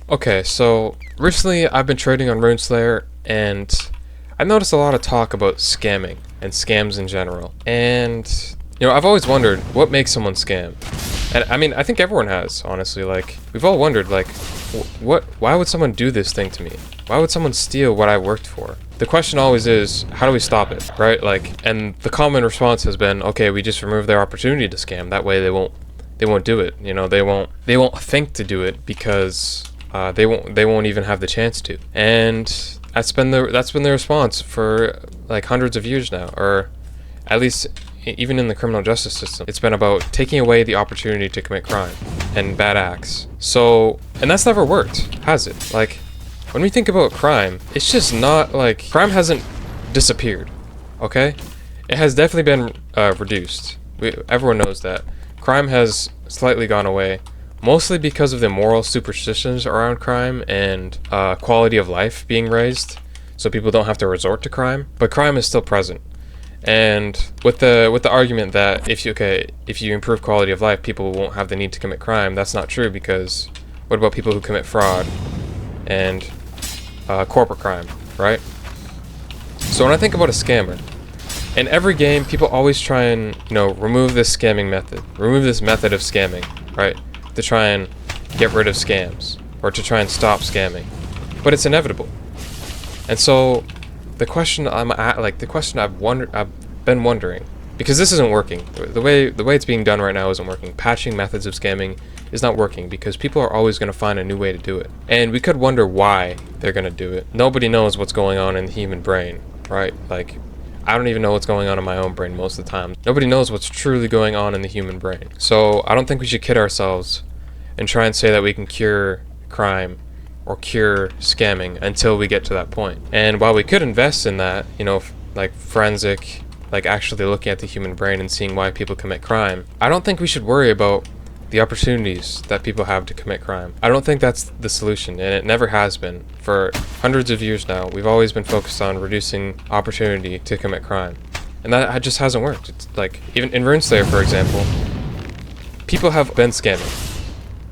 Okay, so recently I've been trading on Rune Slayer, and I noticed a lot of talk about scamming and scams in general. And I've always wondered what makes someone scam. And I mean, I think everyone has, honestly. Like, we've all wondered, like, why would someone do this thing to me? Why would someone steal what I worked for? The question always is, how do we stop it, right? Like, and the common response has been, okay, we just remove their opportunity to scam. That way they won't do it. They won't think to do it because they won't even have the chance to. And that's been the response for like hundreds of years now, or at least even in the criminal justice system. It's been about taking away the opportunity to commit crime and bad acts. So, and that's never worked, has it? Like, when we think about crime, it's just not like, crime hasn't disappeared, okay? It has definitely been reduced. Everyone knows that. Crime has slightly gone away, mostly because of the moral superstitions around crime and quality of life being raised, so people don't have to resort to crime. But crime is still present, and with the argument that if you improve quality of life, people won't have the need to commit crime. That's not true, because what about people who commit fraud and corporate crime, right? So when I think about a scammer, in every game, people always try and remove this scamming method, remove this method of scamming, right? To try and get rid of scams, or to try and stop scamming, but it's inevitable. And so the question I've been wondering, because this isn't working. The way it's being done right now isn't working. Patching methods of scamming is not working because people are always going to find a new way to do it. And we could wonder why they're going to do it. Nobody knows what's going on in the human brain, right? Like, I don't even know what's going on in my own brain most of the time. Nobody knows what's truly going on in the human brain. So I don't think we should kid ourselves and try and say that we can cure crime or cure scamming until we get to that point. And while we could invest in that, like forensic, like actually looking at the human brain and seeing why people commit crime, I don't think we should worry about the opportunities that people have to commit crime. I don't think that's the solution, and it never has been. For hundreds of years now, we've always been focused on reducing opportunity to commit crime, and that just hasn't worked. It's like, even in Rune Slayer, for example, people have been scamming,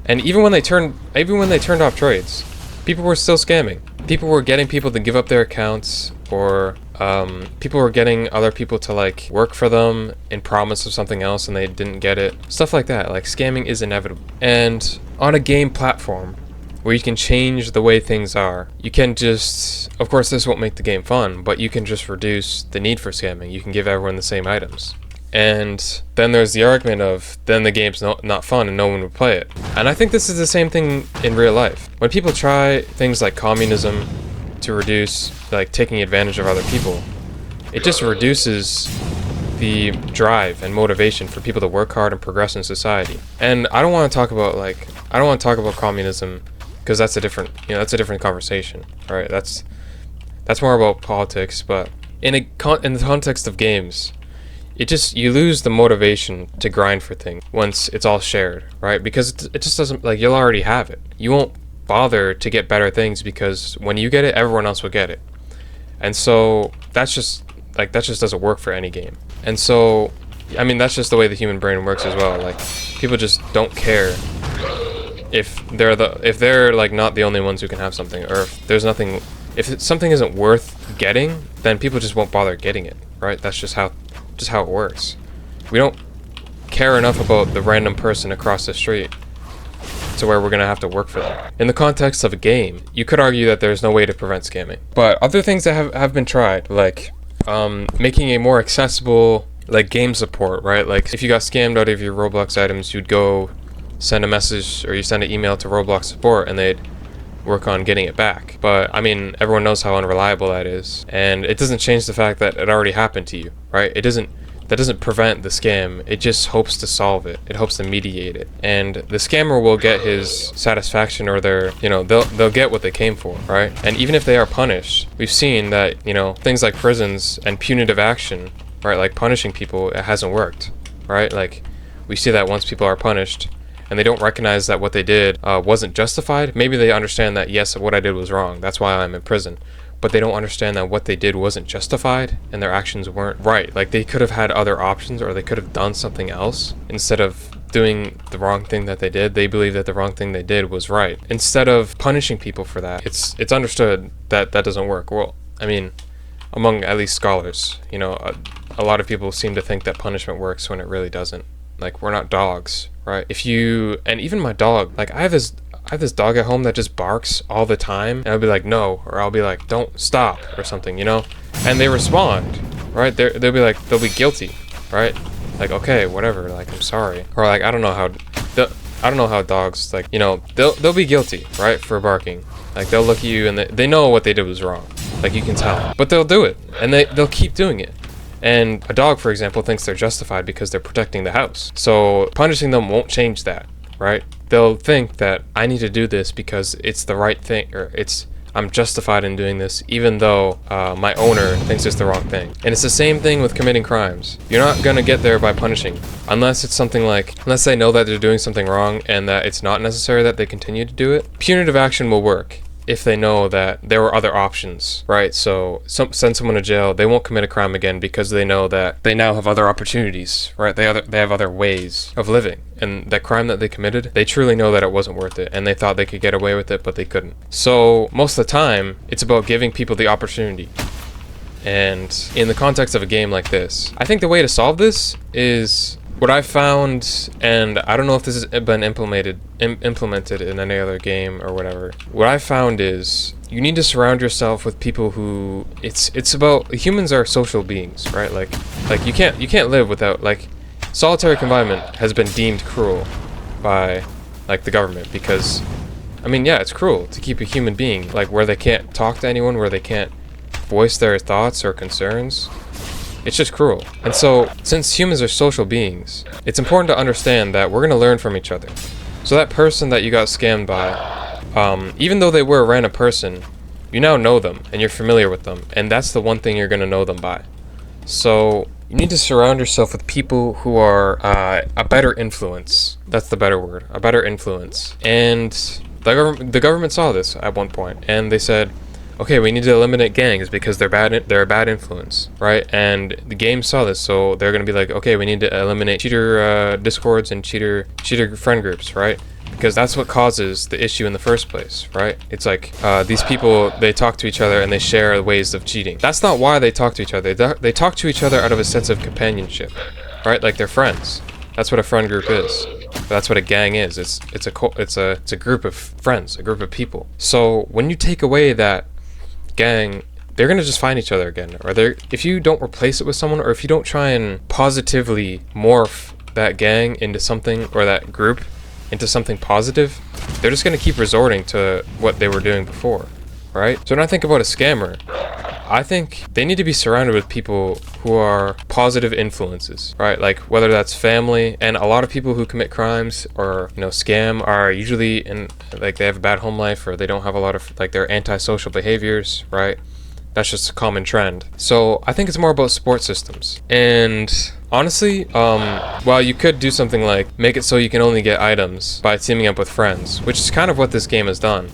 and even when they turned off trades, people were still scamming. People were getting people to give up their accounts, or people were getting other people to like work for them in promise of something else and they didn't get it. Stuff like that. Like, scamming is inevitable. And on a game platform where you can change the way things are, you can just, of course this won't make the game fun, but you can just reduce the need for scamming. You can give everyone the same items. And then there's the argument of, then the game's not fun and no one would play it. And I think this is the same thing in real life. When people try things like communism to reduce, like, taking advantage of other people, it just reduces the drive and motivation for people to work hard and progress in society. And I don't want to talk about communism, because that's a different conversation. All right, that's more about politics. But in the context of games, you lose the motivation to grind for things once it's all shared, right? Because it just doesn't, like, you'll already have it. You won't bother to get better things because when you get it, everyone else will get it. And so that just doesn't work for any game. And so, I mean, that's just the way the human brain works as well. Like, people just don't care if they're like not the only ones who can have something, or if something isn't worth getting, then people just won't bother getting it, right? That's just how it works. We don't care enough about the random person across the street to where we're going to have to work for them. In the context of a game, you could argue that there's no way to prevent scamming. But other things that have been tried, like making a more accessible, like, game support, right? Like, if you got scammed out of your Roblox items, you'd go send a message or you send an email to Roblox support and they'd work on getting it back. But I mean, everyone knows how unreliable that is, and it doesn't change the fact that it already happened to you, right? That doesn't prevent the scam. It just hopes to solve it. It hopes to mediate it. And the scammer will get his satisfaction, or they'll get what they came for, right? And even if they are punished, we've seen that, things like prisons and punitive action, right? Like punishing people, it hasn't worked, right? Like, we see that once people are punished and they don't recognize that what they did wasn't justified, maybe they understand that, yes, what I did was wrong. That's why I'm in prison. But they don't understand that what they did wasn't justified and their actions weren't right. Like, they could have had other options, or they could have done something else instead of doing the wrong thing that they did. They believe that the wrong thing they did was right. Instead of punishing people for that, it's understood that that doesn't work. Well, I mean, among at least scholars, you know, a lot of people seem to think that punishment works when it really doesn't. Like, we're not dogs, right? And even my dog, like, I have this dog at home that just barks all the time, and I'll be like, no, or I'll be like, don't stop, or something, you know? And they respond, right? They'll be like, they'll be guilty, right? Like, okay, whatever, like, I'm sorry. Or like, I don't know how dogs, like, you know, they'll be guilty, right, for barking. Like, they'll look at you and they know what they did was wrong. Like, you can tell. But they'll do it, and they'll keep doing it. And a dog, for example, thinks they're justified because they're protecting the house. So punishing them won't change that, right? They'll think that I need to do this because it's the right thing, or I'm justified in doing this, even though my owner thinks it's the wrong thing. And it's the same thing with committing crimes. You're not gonna get there by punishing, unless it's something like, unless they know that they're doing something wrong and that it's not necessary that they continue to do it. Punitive action will work if they know that there were other options, right? So send someone to jail, they won't commit a crime again because they know that they now have other opportunities, right? They have other ways of living. And that crime that they committed, they truly know that it wasn't worth it, and they thought they could get away with it, but they couldn't. So most of the time, it's about giving people the opportunity. And in the context of a game like this, I think the way to solve this is what I found, and I don't know if this has been implemented in any other game or whatever. What I found is you need to surround yourself with people who it's about, humans are social beings, right? Like you can't live without, like, solitary confinement has been deemed cruel by, like, the government because, I mean, yeah, it's cruel to keep a human being, like, where they can't talk to anyone, where they can't voice their thoughts or concerns. It's just cruel. And so, since humans are social beings, it's important to understand that we're going to learn from each other. So that person that you got scammed by, even though they were a random person, you now know them and you're familiar with them, and that's the one thing you're going to know them by. So you need to surround yourself with people who are a better influence. That's the better word, a better influence. And the government saw this at one point, and they said, okay, we need to eliminate gangs because they're a bad influence, right? And the game saw this, so they're gonna be like, okay, we need to eliminate cheater discords and cheater friend groups, right? Because that's what causes the issue in the first place, right? It's like these people, they talk to each other and they share ways of cheating. That's not why they talk to each other. They talk to each other out of a sense of companionship, right? Like, they're friends. That's what a friend group is. That's what a gang is. It's a group of friends, a group of people. So when you take away that gang, they're gonna just find each other again, or if you don't replace it with someone, or if you don't try and positively morph that gang into something, or that group into something positive, they're just gonna keep resorting to what they were doing before, right? So when I think about a scammer, I think they need to be surrounded with people who are positive influences, right? Like, whether that's family, and a lot of people who commit crimes or, you know, scam are usually like, they have a bad home life, or they don't have a lot of, like, their antisocial behaviors, right? That's just a common trend. So I think it's more about support systems. And honestly, while you could do something like make it so you can only get items by teaming up with friends, which is kind of what this game has done,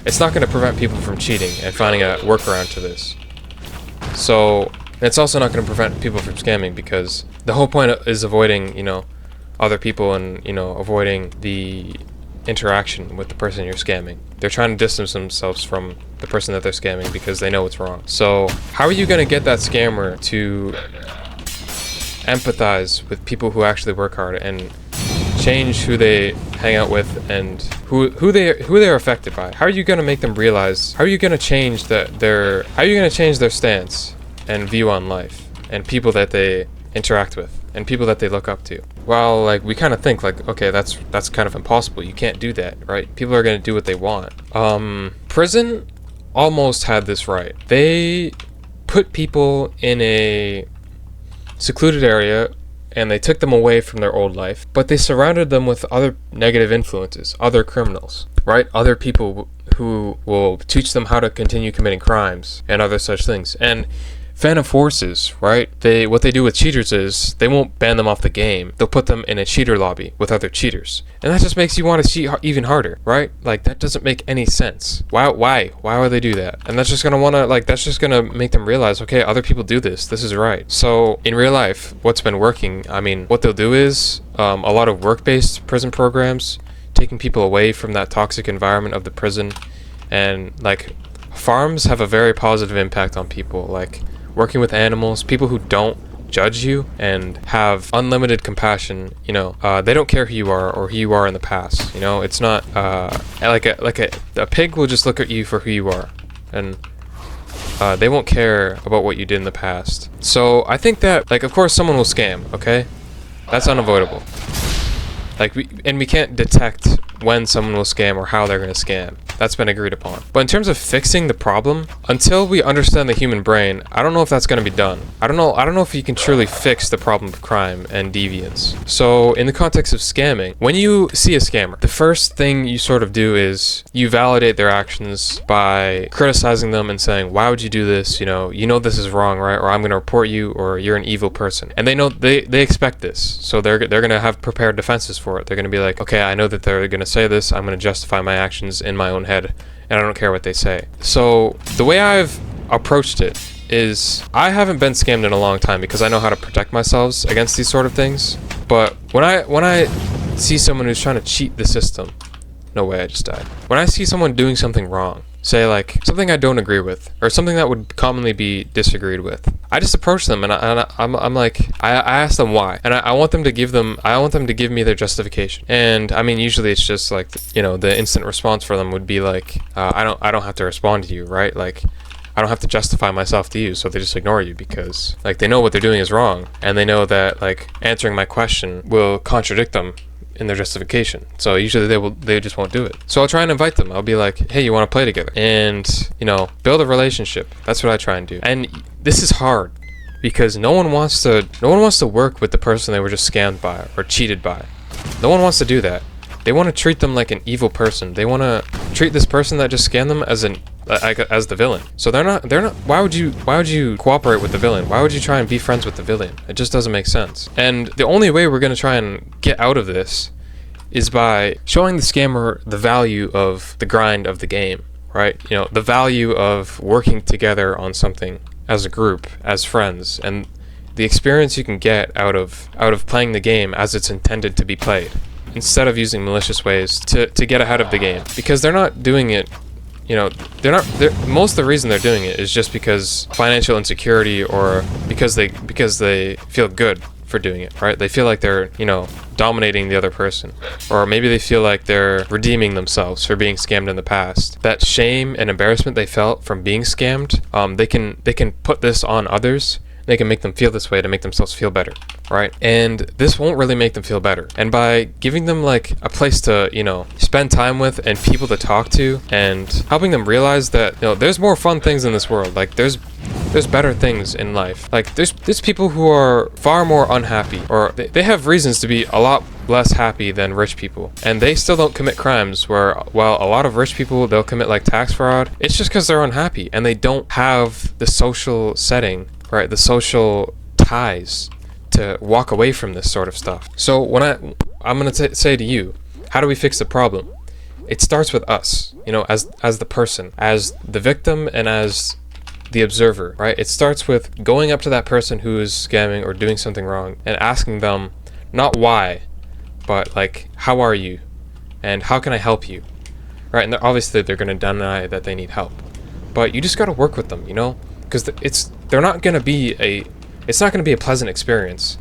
it's not going to prevent people from cheating and finding a workaround to this. So it's also not going to prevent people from scamming, because the whole point is avoiding, you know, other people, and, you know, avoiding the interaction with the person you're scamming. They're trying to distance themselves from the person that they're scamming because they know it's wrong. So how are you going to get that scammer to empathize with people who actually work hard and change who they hang out with and who they're affected by? How are you going to make them realize? How are you going to change their stance and view on life and people that they interact with and people that they look up to? Well, like, we kind of think like, okay, that's kind of impossible. You can't do that, right? People are going to do what they want. Prison almost had this right. They put people in a secluded area and they took them away from their old life, but they surrounded them with other negative influences, other criminals, right? Other people who will teach them how to continue committing crimes and other such things. And fan of forces, right? What they do with cheaters is they won't ban them off the game. They'll put them in a cheater lobby with other cheaters. And that just makes you want to cheat even harder, right? Like, that doesn't make any sense. Why would they do that? And that's just gonna make them realize, okay, other people do this. This is right. So in real life, what's been working, I mean, what they'll do is a lot of work-based prison programs, taking people away from that toxic environment of the prison. And like, farms have a very positive impact on people, like working with animals, people who don't judge you and have unlimited compassion. You know, they don't care who you are or who you are in the past. You know, it's not like a pig will just look at you for who you are, and they won't care about what you did in the past. So I think that, like, of course someone will scam, okay? That's unavoidable. Like, we can't detect when someone will scam or how they're going to scam. That's been agreed upon. But in terms of fixing the problem, until we understand the human brain, I don't know if that's going to be done. I don't know if you can truly fix the problem of crime and deviance. So in the context of scamming, when you see a scammer, the first thing you sort of do is you validate their actions by criticizing them and saying, why would you do this? You know this is wrong, right? Or I'm going to report you, or you're an evil person. And they know, they expect this. So they're going to have prepared defenses for it. They're going to be like, okay, I know that they're going to say this. I'm going to justify my actions in my own head, and I don't care what they say. So the way I've approached it is, I haven't been scammed in a long time because I know how to protect myself against these sort of things. But when I see someone who's trying to cheat the system, no way, I just died. When I see someone doing something wrong, say like something I don't agree with, or something that would commonly be disagreed with, I just approach them and I'm like, I ask them why, and I want them to give me their justification. And I mean, usually it's just like, you know, the instant response for them would be like, I don't have to respond to you, right? Like, I don't have to justify myself to you. So they just ignore you because, like, they know what they're doing is wrong, and they know that, like, answering my question will contradict them in their justification. So usually they just won't do it. So I'll try and invite them. I'll be like, hey, you want to play together? And, you know, build a relationship. That's what I try and do. And this is hard because no one wants to work with the person they were just scammed by or cheated by. No one wants to do that. They want to treat them like an evil person. They want to treat this person that just scammed them as the villain. So they're not why would you cooperate with the villain? Why would you try and be friends with the villain? It just doesn't make sense. And the only way we're going to try and get out of this is by showing the scammer the value of the grind of the game, right? You know, the value of working together on something as a group, as friends, and the experience you can get out of playing the game as it's intended to be played, instead of using malicious ways to get ahead of the game. Because they're not doing it, you know, most of the reason they're doing it is just because financial insecurity, or because they feel good for doing it, right? They feel like they're, you know, dominating the other person, or maybe they feel like they're redeeming themselves for being scammed in the past. That shame and embarrassment they felt from being scammed, they can put this on others. They can make them feel this way to make themselves feel better, right? And this won't really make them feel better. And by giving them like a place to, you know, spend time with and people to talk to, and helping them realize that, you know, there's more fun things in this world. Like, there's better things in life. Like, there's people who are far more unhappy, or they have reasons to be a lot less happy than rich people, and they still don't commit crimes, where while a lot of rich people, they'll commit like tax fraud. It's just because they're unhappy and they don't have the social setting, right, the social ties to walk away from this sort of stuff. So when I'm gonna say to you, how do we fix the problem? It starts with us, you know, as the person, as the victim, and as the observer, right? It starts with going up to that person who is scamming or doing something wrong and asking them, not why, but like, how are you, and how can I help you, right? And obviously they're gonna deny that they need help, but you just gotta work with them, you know, because it's not gonna be a pleasant experience.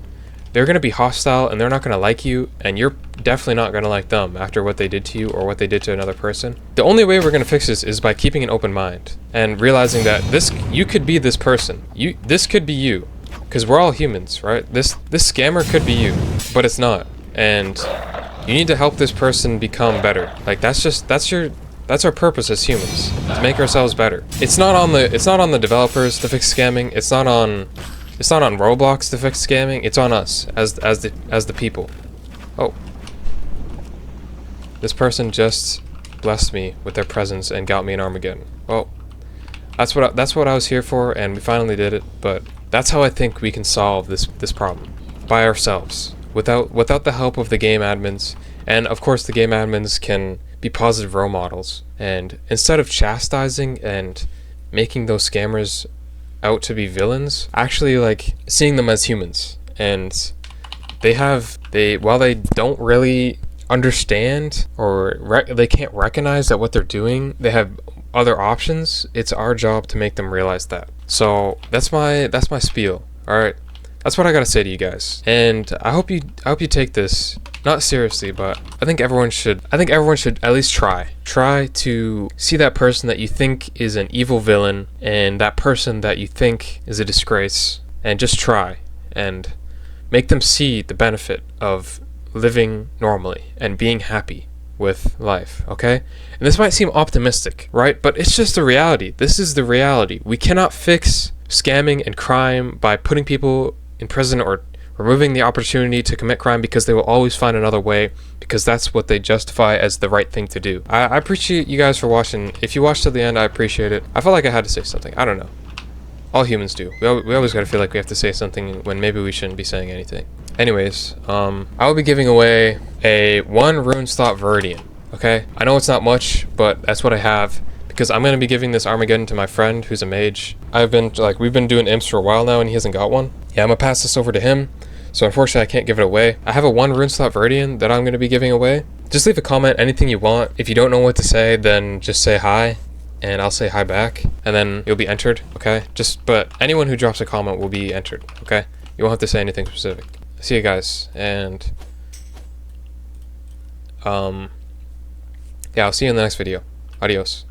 They're gonna be hostile, and they're not gonna like you, and you're definitely not gonna like them after what they did to you or what they did to another person. The only way we're gonna fix this is by keeping an open mind and realizing that you could be this person. This could be you, because we're all humans, right? This scammer could be you, but it's not. And you need to help this person become better. Like, that's our purpose as humans, to make ourselves better. It's not on the developers to fix scamming. It's not on Roblox to fix scamming. It's on us as the people. Oh, this person just blessed me with their presence and got me an Armageddon. Oh, That's what I was here for, and we finally did it. But that's how I think we can solve this problem by ourselves, without the help of the game admins. And of course, the game admins can be positive role models, and instead of chastising and making those scammers out to be villains, actually like seeing them as humans. And while they don't really understand, or they can't recognize that what they're doing, they have other options. It's our job to make them realize that. So that's my spiel. All right, that's what I gotta say to you guys. And I hope you take this not seriously, but I think everyone should at least try to see that person that you think is an evil villain, and that person that you think is a disgrace, and just try and make them see the benefit of living normally and being happy with life, okay? And this might seem optimistic, right? But it's just the reality. This is the reality. We cannot fix scamming and crime by putting people in prison or removing the opportunity to commit crime, because they will always find another way, because that's what they justify as the right thing to do. I appreciate you guys for watching. If you watched till the end, I appreciate it. I felt like I had to say something. I don't know. All humans do. We always gotta feel like we have to say something when maybe we shouldn't be saying anything. Anyways, I will be giving away a 1 rune slot Viridian, okay? I know it's not much, but that's what I have, because I'm gonna be giving this Armageddon to my friend who's a mage. We've been doing imps for a while now, and he hasn't got one. Yeah, I'm gonna pass this over to him, so unfortunately I can't give it away. I have a 1 rune slot Viridian that I'm gonna be giving away. Just leave a comment, anything you want. If you don't know what to say, then just say hi, and I'll say hi back, and then you'll be entered, okay? But anyone who drops a comment will be entered, okay? You won't have to say anything specific. See you guys, and yeah, I'll see you in the next video. Adios.